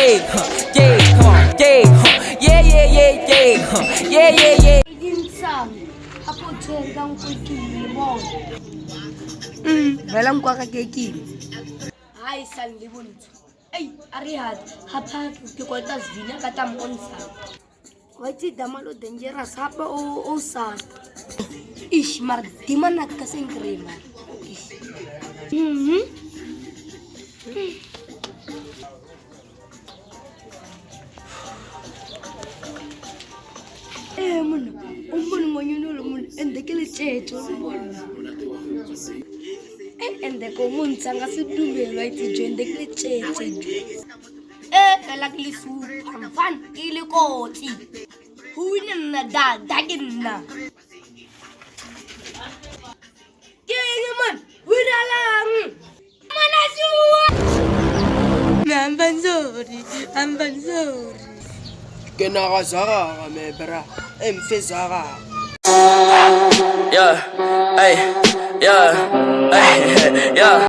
yeah, come on, yeah. Insang, ako tshwerang ko mo. Walang kwa kakekile. Ay, san libunto. Ay, arihad, hapa kikolta zvina kata monsa. Waiti damalo dangerous hapa o sa. Ish, mar di man nagkasing krema. Muna, umbon mo yun ulo ende kile checho umbon. Ende ko munsa nga sidumelo iti jo ende kile cheche. Kalakili su fan ili koti. Huwin na dagin na. Kaya man, wala lang. Manasuwa! I'm sorry. Kinakasaka kami, bra. Emfisaka. Yeah, ay, yeah,